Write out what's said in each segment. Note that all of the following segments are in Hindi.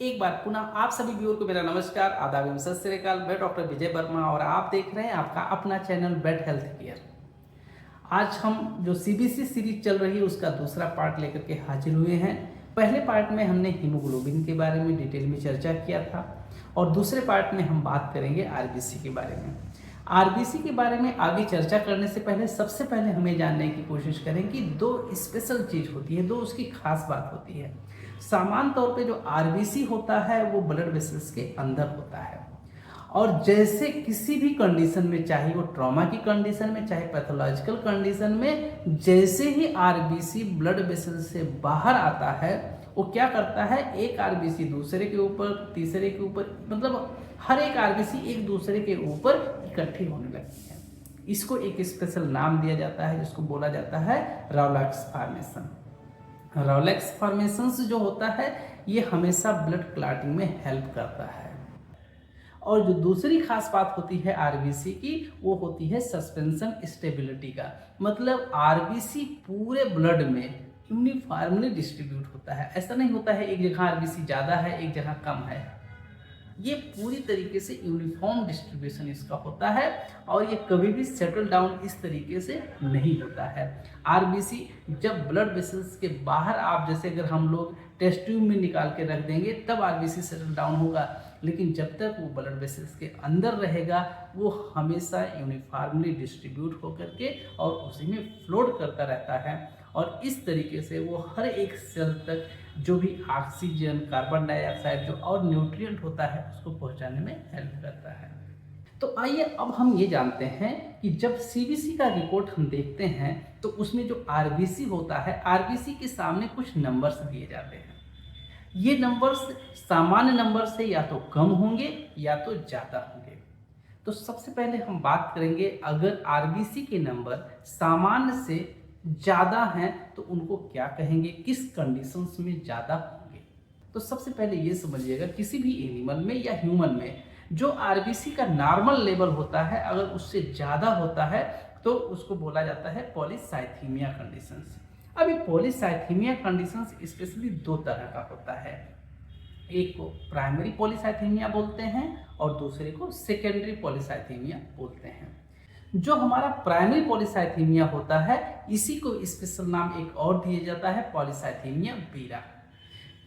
एक बार पुनः आप सभी व्यूअर को मेरा नमस्कार, आदाब एवं सत श्री अकाल। मैं डॉक्टर विजय वर्मा और आप देख रहे हैं आपका अपना चैनल बेट हेल्थ केयर। आज हम जो सीबीसी सीरीज चल रही है उसका दूसरा पार्ट लेकर के हाजिर हुए हैं। पहले पार्ट में हमने हीमोग्लोबिन के बारे में डिटेल में चर्चा किया था और दूसरे पार्ट में हम बात करेंगे आरबीसी के बारे में। आरबीसी के बारे में आगे चर्चा करने से पहले सबसे पहले हमें जानने की कोशिश करें कि दो स्पेशल चीज़ होती है, दो उसकी खास बात होती है। सामान्य तौर पे जो आरबीसी होता है वो ब्लड वेसल्स के अंदर होता है और जैसे किसी भी कंडीशन में, चाहे वो ट्रॉमा की कंडीशन में चाहे पैथोलॉजिकल कंडीशन में, जैसे ही आरबीसी ब्लड वेसल से बाहर आता है वो क्या करता है, एक आरबीसी दूसरे के ऊपर, तीसरे के ऊपर, मतलब हर एक आरबीसी एक दूसरे के ऊपर इकट्ठी होने लगती है। इसको एक स्पेशल नाम दिया जाता है जिसको बोला जाता है रॉलेक्स फॉर्मेशन। रॉलेक्स फॉर्मेशंस जो होता है ये हमेशा ब्लड क्लॉटिंग में हेल्प करता है। और जो दूसरी खास बात होती है आरबीसी की वो होती है सस्पेंशन स्टेबिलिटी का, मतलब आरबीसी पूरे ब्लड में यूनिफॉर्मली डिस्ट्रीब्यूट होता है। ऐसा नहीं होता है एक जगह आरबीसी ज़्यादा है एक जगह कम है, ये पूरी तरीके से यूनिफॉर्म डिस्ट्रीब्यूशन इसका होता है और ये कभी भी सेटल डाउन इस तरीके से नहीं होता है। आरबीसी जब ब्लड वेसल्स के बाहर, आप जैसे अगर हम लोग टेस्ट ट्यूब में निकाल के रख देंगे तब आरबीसी सेटल डाउन होगा, लेकिन जब तक वो ब्लड वेसल्स के अंदर रहेगा वो हमेशा यूनिफॉर्मली डिस्ट्रीब्यूट होकर के और उसी में फ्लोट करता रहता है और इस तरीके से वो हर एक सेल तक जो भी ऑक्सीजन, कार्बन डाइऑक्साइड जो और न्यूट्रिएंट होता है उसको पहुंचाने में हेल्प करता है। तो आइए अब हम ये जानते हैं कि जब सीबीसी का रिपोर्ट हम देखते हैं तो उसमें जो आरबीसी होता है, आरबीसी के सामने कुछ नंबर्स दिए जाते हैं। ये नंबर्स सामान्य नंबर से या तो कम होंगे या तो ज़्यादा होंगे। तो सबसे पहले हम बात करेंगे, अगर आरबीसी के नंबर सामान्य से ज़्यादा हैं तो उनको क्या कहेंगे, किस कंडीशंस में ज़्यादा होंगे। तो सबसे पहले ये समझिएगा, किसी भी एनिमल में या ह्यूमन में जो आरबीसी का नॉर्मल लेवल होता है अगर उससे ज़्यादा होता है तो उसको बोला जाता है पॉलीसाइथीमिया कंडीशंस। अब ये पॉलीसाइथीमिया कंडीशंस स्पेशली दो तरह का होता है, एक को प्राइमरी पॉलीसाइथीमिया बोलते हैं और दूसरे को सेकेंडरी पॉलीसाइथीमिया बोलते हैं। जो हमारा प्राइमरी पॉलीसाइथीमिया होता है इसी को स्पेशल नाम एक और दिया जाता है polycythaemia vera.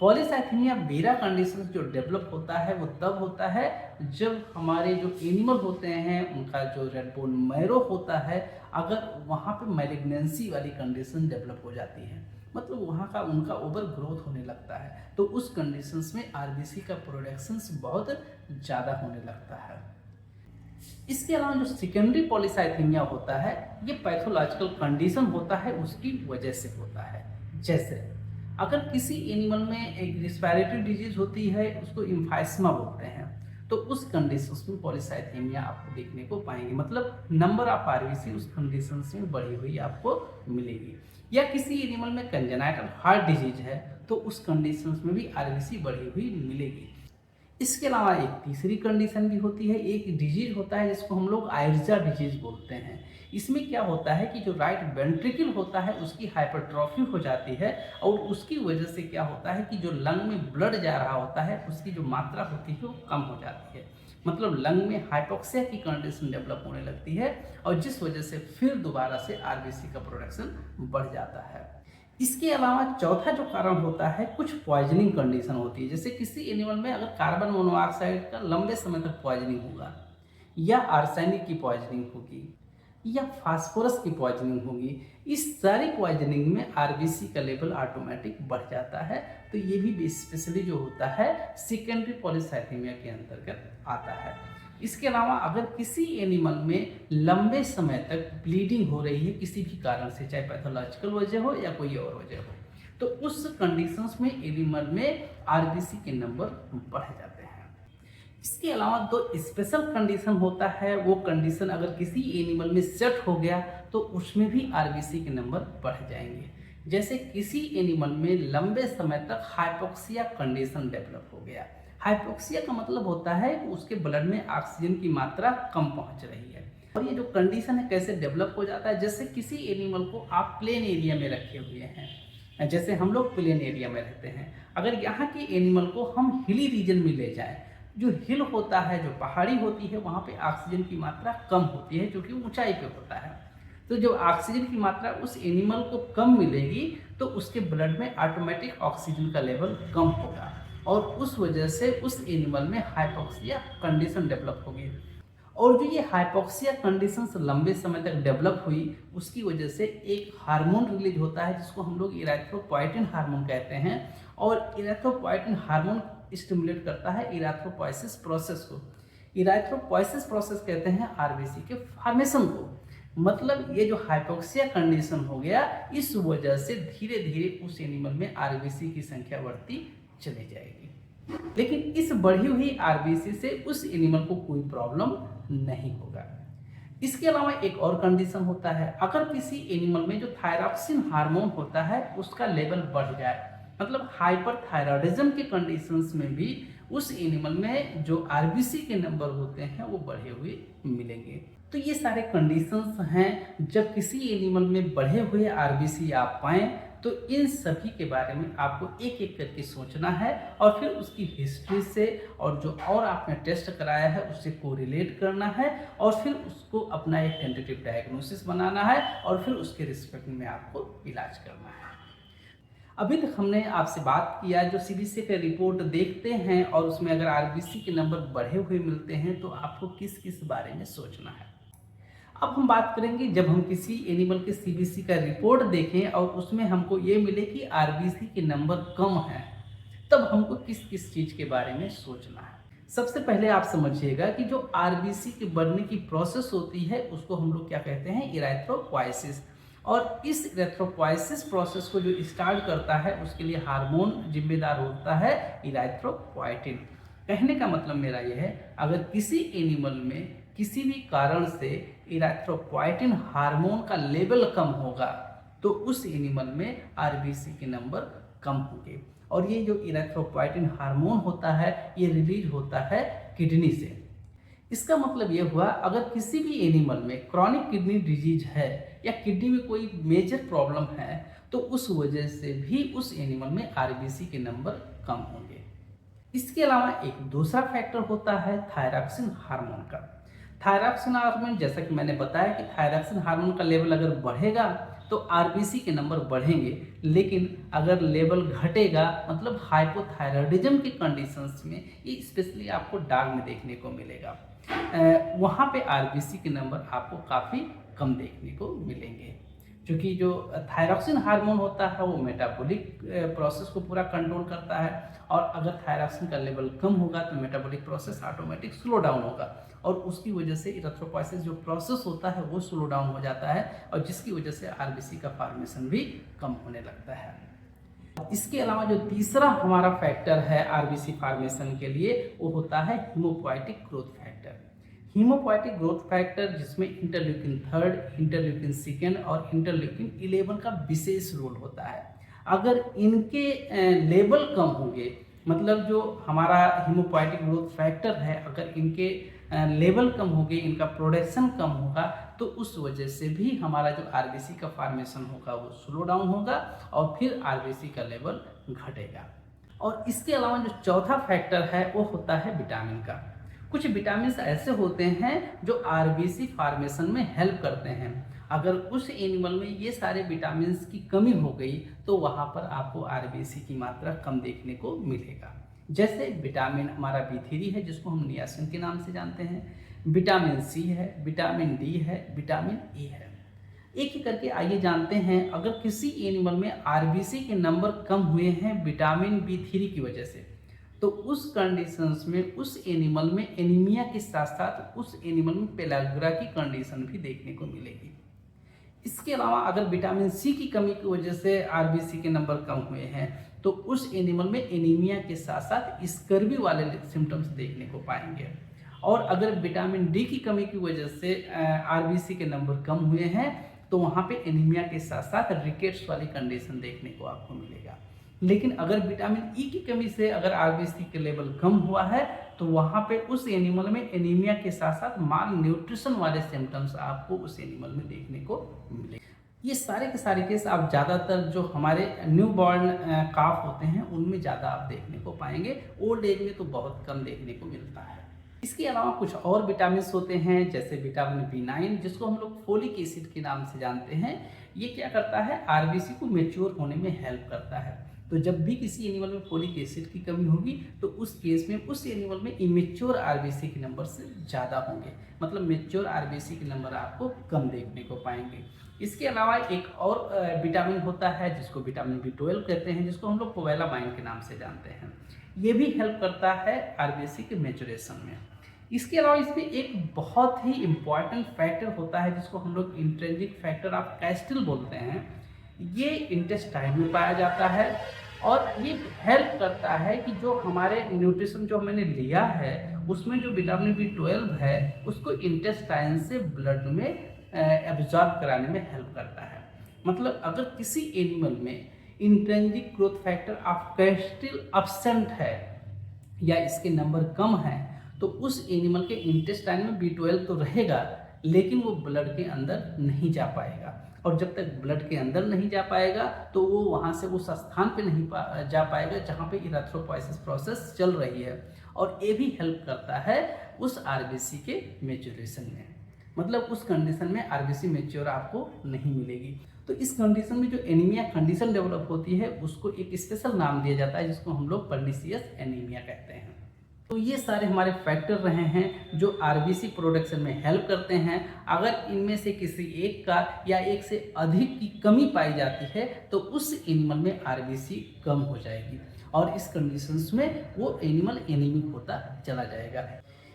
Polycythaemia vera condition जो डेवलप होता है वो तब होता है जब हमारे जो एनिमल होते हैं उनका जो रेड बोन मैरो होता है, अगर वहाँ पे मैलिग्नेंसी वाली कंडीशन डेवलप हो जाती है, मतलब वहाँ का उनका ओवर ग्रोथ होने लगता है, तो उस कंडीशंस में आरबीसी का प्रोडक्शंस बहुत ज़्यादा होने लगता है। इसके अलावा जो सेकेंडरी पॉलीसाइथीमिया होता है ये पैथोलॉजिकल कंडीशन होता है उसकी वजह से होता है। जैसे अगर किसी एनिमल में एक रिस्पिरेटरी डिजीज होती है उसको इम्फाइस्मा बोलते हैं, तो उस कंडीशंस में पॉलीसाइथीमिया आपको देखने को पाएंगे, मतलब नंबर ऑफ आरबीसी उस कंडीशंस में बढ़ी हुई आपको मिलेगी। या किसी एनिमल में कंजेनाइटल हार्ट डिजीज है तो उस कंडीशंस में भी आरबीसी बढ़ी हुई मिलेगी। इसके अलावा एक तीसरी कंडीशन भी होती है, एक डिजीज होता है जिसको हम लोग आयरजा डिजीज बोलते हैं। इसमें क्या होता है कि जो राइट वेंट्रिकल होता है उसकी हाइपरट्रॉफी हो जाती है और उसकी वजह से क्या होता है कि जो लंग में ब्लड जा रहा होता है उसकी जो मात्रा होती है वो कम हो जाती है, मतलब लंग में हाइपोक्सिया की कंडीशन डेवलप होने लगती है और जिस वजह से फिर दोबारा से आरबीसी का प्रोडक्शन बढ़ जाता है। इसके अलावा चौथा जो कारण होता है, कुछ पॉइजनिंग कंडीशन होती है, जैसे किसी एनिमल में अगर कार्बन मोनोऑक्साइड का लंबे समय तक पॉइजनिंग होगा या आर्सेनिक की पॉइजनिंग होगी या फास्फोरस की पॉइजनिंग होगी, इस सारी पॉइजनिंग में आरबीसी का लेवल ऑटोमेटिक बढ़ जाता है। तो ये भी स्पेशली जो होता है सेकेंडरी पॉलीसाइथीमिया के अंतर्गत आता है। इसके अलावा अगर किसी एनिमल में लंबे समय तक ब्लीडिंग हो रही है किसी भी कारण से, चाहे पैथोलॉजिकल वजह हो या कोई और वजह हो, तो उस कंडीशंस में एनिमल में आरबीसी के नंबर बढ़ जाते हैं। इसके अलावा दो स्पेशल कंडीशन होता है, वो कंडीशन अगर किसी एनिमल में सेट हो गया तो उसमें भी आरबीसी के नंबर बढ़ जाएंगे। जैसे किसी एनिमल में लंबे समय तक हाइपोक्सिया कंडीशन डेवलप हो गया। हाइपोक्सिया का मतलब होता है कि उसके ब्लड में ऑक्सीजन की मात्रा कम पहुंच रही है। और ये जो कंडीशन है कैसे डेवलप हो जाता है, जैसे किसी एनिमल को आप प्लेन एरिया में रखे हुए हैं, जैसे हम लोग प्लेन एरिया में रहते हैं, अगर यहाँ के एनिमल को हम हिली रीजन में ले जाएं, जो हिल होता है, जो पहाड़ी होती है, वहाँ पे ऑक्सीजन की मात्रा कम होती है, जो कि ऊंचाई पे होता है। तो जब ऑक्सीजन की मात्रा उस एनिमल को कम मिलेगी तो उसके ब्लड में ऑटोमेटिक ऑक्सीजन का लेवल कम होगा और उस वजह से उस एनिमल में हाइपोक्सिया कंडीशन डेवलप होगी। और जो ये हाइपोक्सिया कंडीशंस लंबे समय तक डेवलप हुई, उसकी वजह से एक हार्मोन रिलीज होता है जिसको हम लोग इरेथ्रोपोएटिन हार्मोन कहते हैं। और इरेथ्रोपोएटिन हार्मोन स्टिमुलेट करता है इरेथ्रोपोइसिस प्रोसेस को। इरेथ्रोपोइसिस प्रोसेस कहते हैं आरबीसी के फॉर्मेशन को। मतलब ये जो हाइपोक्सिया कंडीशन हो गया, इस वजह से धीरे धीरे उस एनिमल में आरबीसी की संख्या बढ़ती चली जाएगी। लेकिन इस बढ़ी हुई आरबीसी से उस एनिमल को कोई प्रॉब्लम नहीं होगा। इसके अलावा एक और कंडीशन होता है, अगर किसी एनिमल में जो थायरॉक्सिन हार्मोन होता है उसका लेवल बढ़ जाए, मतलब हाइपरथायरॉयडिज्म के कंडीशंस में भी उस एनिमल में जो आरबीसी के नंबर होते हैं वो बढ़े हुए मिलेंगे। तो ये सारे कंडीशंस हैं, जब किसी एनिमल में बढ़े हुए आरबीसी आप पाएं तो इन सभी के बारे में आपको एक एक करके सोचना है और फिर उसकी हिस्ट्री से और जो और आपने टेस्ट कराया है उससे कोरिलेट करना है और फिर उसको अपना एक टेंटेटिव डायग्नोसिस बनाना है और फिर उसके रिस्पेक्ट में आपको इलाज करना है। अभी तक हमने आपसे बात किया, जो सीबीसी का रिपोर्ट देखते हैं और उसमें अगर आरबीसी के नंबर बढ़े हुए मिलते हैं तो आपको किस किस बारे में सोचना है। अब हम बात करेंगे जब हम किसी एनिमल के सीबीसी का रिपोर्ट देखें और उसमें हमको ये मिले कि आरबीसी के नंबर कम है, तब हमको किस किस चीज़ के बारे में सोचना है। सबसे पहले आप समझिएगा कि जो आरबीसी के बढ़ने की प्रोसेस होती है उसको हम लोग क्या कहते हैं, इरेथ्रोपोइसिस। और इस इरेथ्रोपोइसिस प्रोसेस को जो स्टार्ट करता है उसके लिए हार्मोन जिम्मेदार होता है इरेथ्रोपोएटिन। कहने का मतलब मेरा यह है, अगर किसी एनिमल में किसी भी कारण से इरेथ्रोपोएटिन हार्मोन का लेवल कम होगा तो उस एनिमल में आरबीसी के नंबर कम होंगे। और ये जो इरेथ्रोपोएटिन हार्मोन होता है ये रिलीज होता है किडनी से। इसका मतलब ये हुआ, अगर किसी भी एनिमल में क्रॉनिक किडनी डिजीज है या किडनी में कोई मेजर प्रॉब्लम है तो उस वजह से भी उस एनिमल में आरबीसी के नंबर कम होंगे। इसके अलावा एक दूसरा फैक्टर होता है थायरॉक्सिन हार्मोन का। थायरॉक्सिन हार्मोन, जैसा कि मैंने बताया कि थायरॉक्सिन हार्मोन का लेवल अगर बढ़ेगा तो आरबीसी के नंबर बढ़ेंगे, लेकिन अगर लेवल घटेगा मतलब हाइपोथायरॉयडिज्म की कंडीशंस में, ये स्पेशली आपको डॉग में देखने को मिलेगा, वहाँ पे आरबीसी के नंबर आपको काफ़ी कम देखने को मिलेंगे। क्योंकि जो थायरॉक्सिन हार्मोन होता है वो मेटाबॉलिक प्रोसेस को पूरा कंट्रोल करता है और अगर थायरॉक्सिन का लेवल कम होगा तो metabolic process automatic slow down होगा और उसकी वजह से इरेथ्रोपोइसिस जो प्रोसेस होता है वो स्लो डाउन हो जाता है और जिसकी वजह से आरबीसी का फॉर्मेशन भी कम होने लगता है। इसके अलावा जो तीसरा हमारा फैक्टर है आरबीसी फॉर्मेशन के लिए वो होता है haemopoietic growth factor. Haemopoietic growth factor जिसमें इंटरल्यूकिन 3, इंटरल्यूकिन 2 और इंटरल्यूकिन 11 का विशेष रोल होता है। अगर इनके लेवल कम होंगे, मतलब जो हमारा हीमोपोएटिक ग्रोथ फैक्टर है अगर इनके लेवल कम होंगे, इनका प्रोडक्शन कम होगा तो उस वजह से भी हमारा जो आरबीसी का फॉर्मेशन होगा वो स्लो डाउन होगा और फिर आरबीसी का लेवल घटेगा। और इसके अलावा जो चौथा फैक्टर है वो होता है विटामिन का। कुछ विटामिन ऐसे होते हैं जो आरबीसी फॉर्मेशन में हेल्प करते हैं। अगर उस एनिमल में ये सारे विटामिन की कमी हो गई तो वहाँ पर आपको आरबीसी की मात्रा कम देखने को मिलेगा। जैसे विटामिन हमारा B3 है जिसको हम नियासिन के नाम से जानते हैं, विटामिन C है, विटामिन D है, विटामिन E है। एक एक करके आइए जानते हैं, अगर किसी एनिमल में आरबीसी के नंबर कम हुए हैं विटामिन B3 की वजह से तो उस कंडीशंस में उस एनिमल में एनीमिया के साथ साथ उस एनिमल में पेलाग्रा की कंडीशन भी देखने को मिलेगी। इसके अलावा अगर विटामिन C की कमी की वजह से आरबीसी के नंबर कम हुए हैं तो उस एनिमल में एनीमिया के साथ साथ स्कर्वी वाले सिम्टम्स देखने को पाएंगे। और अगर विटामिन D की कमी की वजह से आरबीसी के नंबर कम हुए हैं तो वहाँ पे एनीमिया के साथ साथ रिकेट्स वाली कंडीशन देखने को आपको मिलेगा। लेकिन अगर विटामिन E की कमी से अगर आरबीसी के लेवल कम हुआ है तो वहाँ पे उस एनिमल में एनीमिया के साथ साथ माल न्यूट्रिशन वाले सिम्टम्स आपको उस एनिमल में देखने को मिलेंगे। ये सारे के सारे केस आप ज़्यादातर जो हमारे न्यू बॉर्न काफ होते हैं उनमें ज़्यादा आप देखने को पाएंगे, ओल्ड एज में तो बहुत कम देखने को मिलता है। इसके अलावा कुछ और विटामिन होते हैं जैसे विटामिन B9 जिसको हम लोग फोलिक एसिड के नाम से जानते हैं। ये क्या करता है, आरबीसी को मेच्योर होने में हेल्प करता है। तो जब भी किसी एनिमल में फोलिक एसिड की कमी होगी तो उस केस में उस एनिमल में इमेच्योर आरबीसी के नंबर से ज़्यादा होंगे, मतलब मेच्योर आरबीसी के नंबर आपको कम देखने को पाएंगे। इसके अलावा एक और विटामिन होता है जिसको विटामिन B12 कहते हैं, जिसको हम लोग कोवेलामाइन के नाम से जानते हैं। ये भी हेल्प करता है आरबीसी के मेच्योरेशन में। इसके अलावा इसमें एक बहुत ही इम्पॉर्टेंट फैक्टर होता है जिसको हम लोग इंट्रिंसिक फैक्टर ऑफ कैस्टिल बोलते हैं। ये इंटेस्टाइन में पाया जाता है और ये हेल्प करता है कि जो हमारे न्यूट्रिशन जो मैंने लिया है उसमें जो विटामिन B12 है उसको इंटेस्टाइन से ब्लड में एब्जॉर्ब कराने में हेल्प करता है। मतलब अगर किसी एनिमल में इंट्रिंसिक ग्रोथ फैक्टर ऑफ कैस्टिल एब्सेंट है या इसके नंबर कम है तो उस एनिमल के इंटेस्टाइन में B12 तो रहेगा लेकिन वो ब्लड के अंदर नहीं जा पाएगा, और जब तक ब्लड के अंदर नहीं जा पाएगा तो वो वहाँ से उस स्थान पे नहीं जा पाएगा जहाँ पे इरेथ्रोपोइसिस प्रोसेस चल रही है। और ये भी हेल्प करता है उस आरबीसी के मेच्योरेशन में, मतलब उस कंडीशन में आरबीसी मेच्योर आपको नहीं मिलेगी। तो इस कंडीशन में जो एनीमिया कंडीशन डेवलप होती है उसको एक स्पेशल नाम दिया जाता है जिसको हम लोग पर्नीशियस एनीमिया कहते हैं। तो ये सारे हमारे फैक्टर रहे हैं जो आरबीसी प्रोडक्शन में हेल्प करते हैं। अगर इनमें से किसी एक का या एक से अधिक की कमी पाई जाती है तो उस एनिमल में आरबीसी कम हो जाएगी और इस कंडीशंस में वो एनिमल एनीमिक होता चला जाएगा।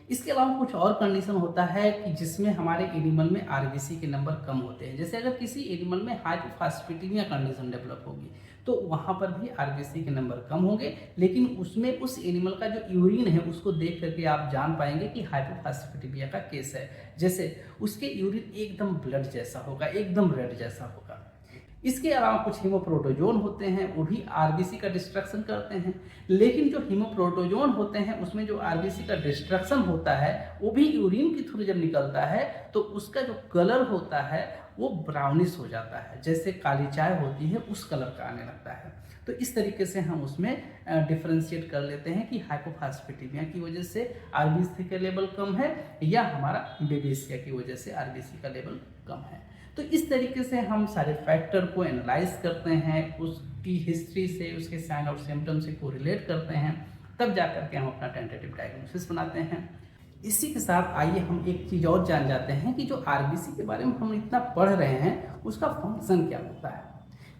इसके अलावा कुछ और कंडीशन होता है कि जिसमें हमारे एनिमल में आरबीसी के नंबर कम होते हैं। जैसे अगर किसी एनिमल में हाइपोफॉस्फेटेमिया कंडीशन डेवलप होगी तो वहाँ पर भी आरबीसी के नंबर कम होंगे, लेकिन उसमें उस एनिमल का जो यूरिन है उसको देख करके आप जान पाएंगे कि हाइपोफॉस्फेटेमिया का केस है। जैसे उसके यूरिन एकदम ब्लड जैसा होगा, एकदम रेड जैसा होगा। इसके अलावा कुछ हीमोप्रोटोजोन होते हैं वो भी आरबीसी का डिस्ट्रक्शन करते हैं, लेकिन जो हीमोप्रोटोजोन होते हैं उसमें जो आरबीसी का डिस्ट्रक्शन होता है वो भी यूरिन के थ्रू जब निकलता है तो उसका जो कलर होता है वो ब्राउनिश हो जाता है, जैसे काली चाय होती है उस कलर का आने लगता है। तो इस तरीके से हम उसमें डिफ्रेंशिएट कर लेते हैं कि हाइपोफॉस्फेटेमिया की वजह से आरबीसी का लेवल कम है या हमारा बेबेसिया की वजह से आरबीसी का लेवल कम है। तो इस तरीके से हम सारे फैक्टर को एनालाइज करते हैं, उसकी हिस्ट्री से उसके साइन और सिम्टम से कोरिलेट करते हैं, तब जा कर के हम अपना टेंटेटिव डायग्नोसिस बनाते हैं। इसी के साथ आइए हम एक चीज़ और जान जाते हैं कि जो आरबीसी के बारे में हम इतना पढ़ रहे हैं उसका फंक्शन क्या होता है।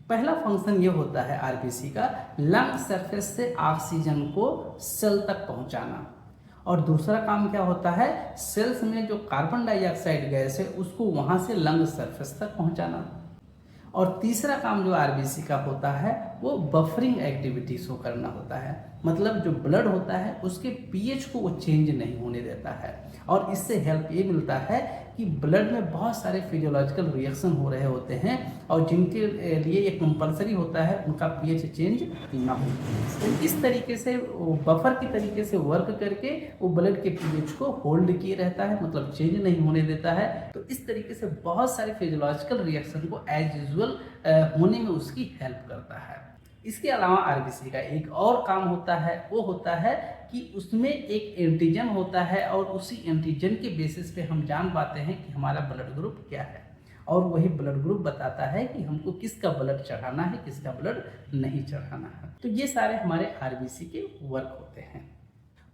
पहला फंक्शन ये होता है आरबीसी का, लंग सरफेस से ऑक्सीजन को सेल तक पहुंचाना, और दूसरा काम क्या होता है, सेल्स में जो कार्बन डाइऑक्साइड गैस है उसको वहाँ से लंग सरफेस तक पहुँचाना, और तीसरा काम जो आरबीसी का होता है वो बफरिंग एक्टिविटीज़ को करना होता है। मतलब जो ब्लड होता है उसके पीएच को वो चेंज नहीं होने देता है, और इससे हेल्प ये मिलता है कि ब्लड में बहुत सारे फिजियोलॉजिकल रिएक्शन हो रहे होते हैं और जिनके लिए ये कंपलसरी होता है उनका पीएच चेंज ना हो। तो इस तरीके से वो बफर की तरीके से वर्क करके वो ब्लड के पीएच को होल्ड किए रहता है, मतलब चेंज नहीं होने देता है। तो इस तरीके से बहुत सारे फिजियोलॉजिकल रिएक्शन को एज यूजुअल होने में उसकी हेल्प करता है। इसके अलावा आरबीसी का एक और काम होता है, वो होता है कि उसमें एक एंटीजन होता है और उसी एंटीजन के बेसिस पे हम जान पाते हैं कि हमारा ब्लड ग्रुप क्या है, और वही ब्लड ग्रुप बताता है कि हमको किसका ब्लड चढ़ाना है, किसका ब्लड नहीं चढ़ाना है। तो ये सारे हमारे आरबीसी के वर्क होते हैं।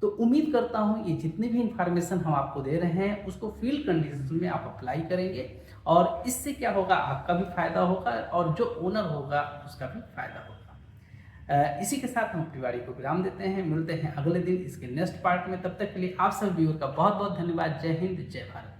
तो उम्मीद करता हूँ ये जितनी भी इंफॉर्मेशन हम आपको दे रहे हैं उसको फील्ड कंडीशन में आप अप्लाई करेंगे, और इससे क्या होगा, आपका भी फायदा होगा और जो ओनर होगा उसका भी फायदा होगा। इसी के साथ हम अपनी वारी को विराम देते हैं, मिलते हैं अगले दिन इसके नेक्स्ट पार्ट में। तब तक के लिए आप सभी व्यूअर का बहुत बहुत धन्यवाद। जय हिंद, जय भारत।